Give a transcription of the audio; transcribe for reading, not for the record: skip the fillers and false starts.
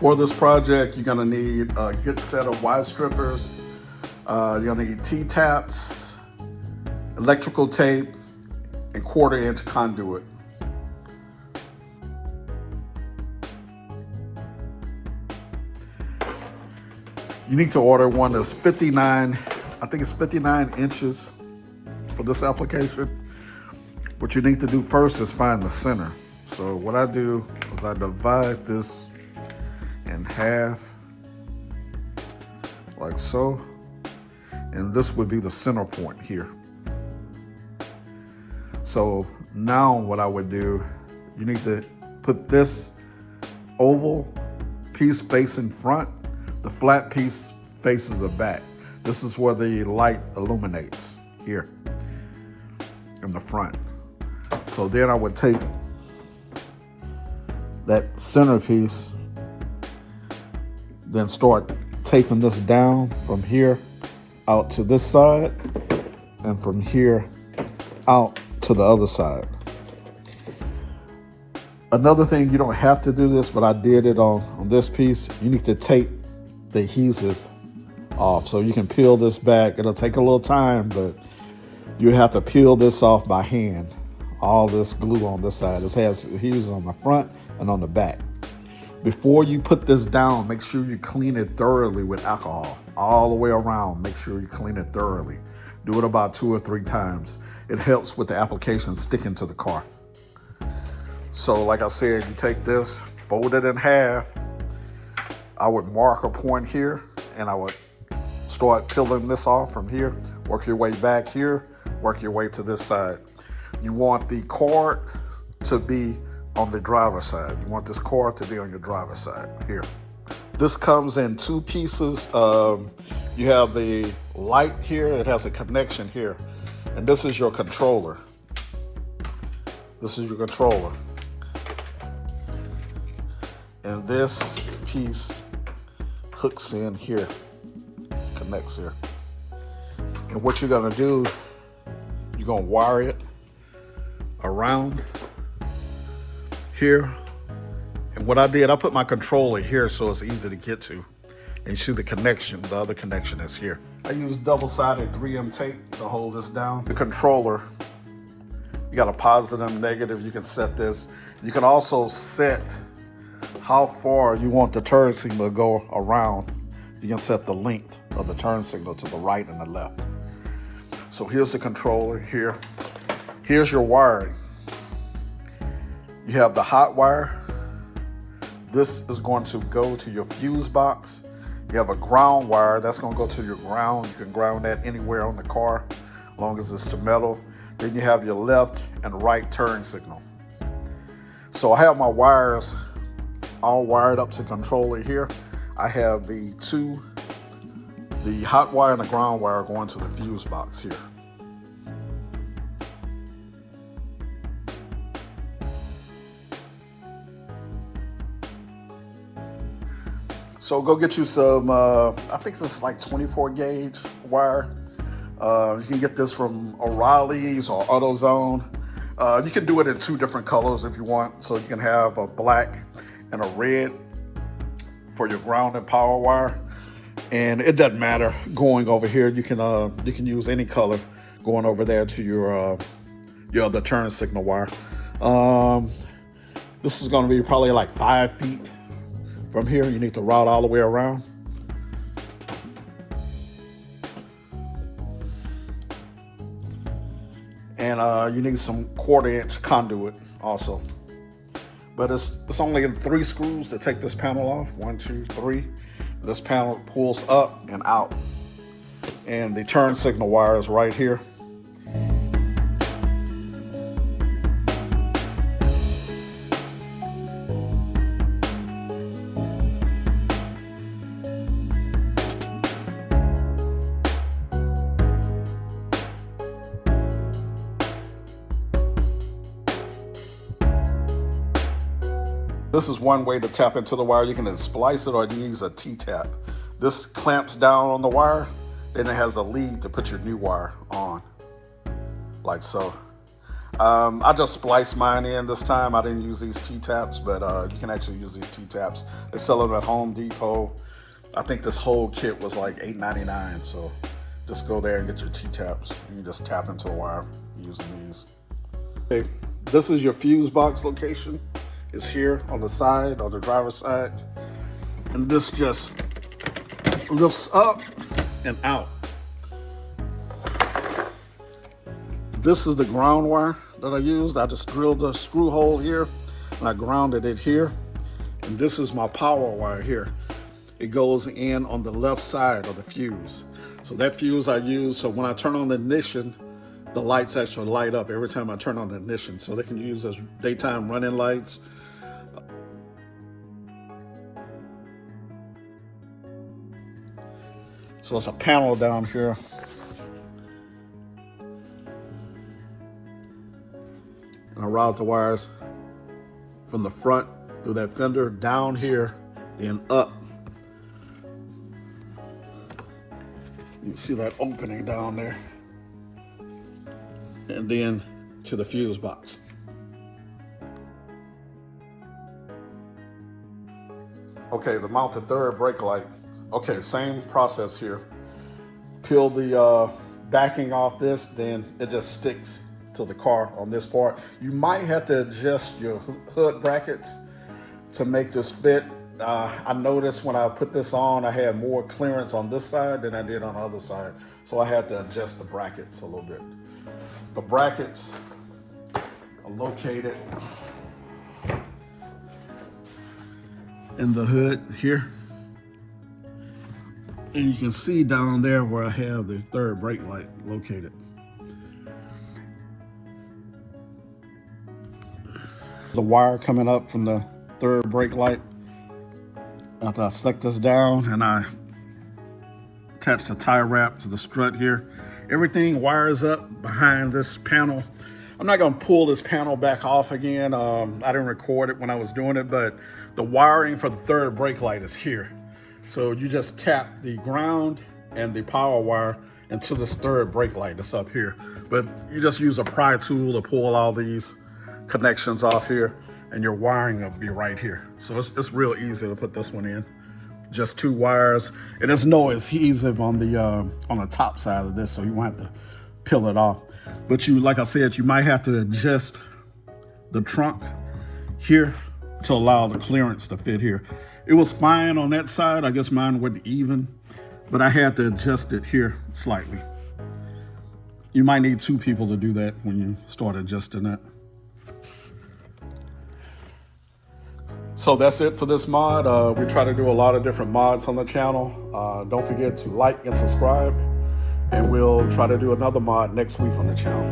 For this project, you're gonna need a good set of wide strippers. You're gonna need T-taps, electrical tape, and 1/4-inch conduit. You need to order one that's 59, I think it's 59 inches for this application. What you need to do first is find the center. So what I do is I divide this in half, like so, and this would be the center point here. So now what I would do, you need to put this oval piece facing front, the flat piece faces the back. This is where the light illuminates, here in the front. So then I would take that center piece, then start taping this down from here out to this side, and from here out to the other side. Another thing, you don't have to do this, but I did it on this piece. You need to tape the adhesive off. So you can peel this back. It'll take a little time, but you have to peel this off by hand. All this glue on this side. This has adhesive on the front and on the back. Before you put this down, make sure you clean it thoroughly with alcohol. All the way around, make sure you clean it thoroughly. Do it about 2 or 3 times. It helps with the application sticking to the car. So like I said, you take this, fold it in half. I would mark a point here, and I would start peeling this off from here. Work your way back here, work your way to this side. You want the card to be on the driver's side. You want this card to be on your driver's side, here. This comes in 2 pieces. You have the light here, it has a connection here. And this is your controller. This is your controller. And this piece hooks in here, connects here. And what you're gonna do, you're gonna wire it around here. And what I did, I put my controller here so it's easy to get to. And you see the connection, the other connection is here. I use double-sided 3M tape to hold this down. The controller, you got a positive, negative, you can set this. You can also set how far you want the turn signal to go around. You can set the length of the turn signal to the right and the left. So here's the controller here. Here's your wiring. You have the hot wire. This is going to go to your fuse box. You have a ground wire, that's gonna go to your ground. You can ground that anywhere on the car, as long as it's to metal. Then you have your left and right turn signal. So I have my wires all wired up to the controller here. I have the hot wire and the ground wire going to the fuse box here. So go get you some, I think it's like 24 gauge wire. You can get this from O'Reilly's or AutoZone. You can do it in 2 different colors if you want. So you can have a black and a red for your ground and power wire. And it doesn't matter going over here. You can use any color going over there to your other turn signal wire. This is gonna be probably like 5 feet. From here, you need to route all the way around. And you need some 1/4-inch conduit also. But it's only 3 screws to take this panel off. 1, 2, 3. This panel pulls up and out. And the turn signal wire is right here. This is one way to tap into the wire. You can splice it or you can use a T-tap. This clamps down on the wire, then it has a lead to put your new wire on, like so. I just spliced mine in this time. I didn't use these T-taps, but you can actually use these T-taps. They sell them at Home Depot. I think this whole kit was like $8.99, so just go there and get your T-taps, and you just tap into a wire using these. Okay, this is your fuse box location. It's here on the side, on the driver's side, and this just lifts up and out. This is the ground wire that I used. I just drilled a screw hole here and I grounded it here. And this is my power wire here. It goes in on the left side of the fuse. So that fuse I use, so when I turn on the ignition, the lights actually light up every time I turn on the ignition. So they can use as daytime running lights. So it's a panel down here. And I route the wires from the front through that fender down here, then up. You can see that opening down there. And then to the fuse box. Okay, to mount the third brake light. Okay, same process here. Peel the backing off this, then it just sticks to the car on this part. You might have to adjust your hood brackets to make this fit. I noticed when I put this on, I had more clearance on this side than I did on the other side. So I had to adjust the brackets a little bit. The brackets are located in the hood here. And you can see down there where I have the third brake light located. There's a wire coming up from the third brake light. After I stuck this down and I attached a tie wrap to the strut here, everything wires up behind this panel. I'm not gonna pull this panel back off again. I didn't record it when I was doing it, but the wiring for the third brake light is here. So you just tap the ground and the power wire into this third brake light that's up here. But you just use a pry tool to pull all these connections off here, and your wiring will be right here. So it's real easy to put this one in. Just two wires. And there's no adhesive on the top side of this, so you won't have to peel it off. But you, like I said, you might have to adjust the trunk here to allow the clearance to fit here. It was fine on that side. I guess mine wasn't even, but I had to adjust it here slightly. You might need two people to do that when you start adjusting that. So that's it for this mod. We try to do a lot of different mods on the channel. Don't forget to like and subscribe, and we'll try to do another mod next week on the channel.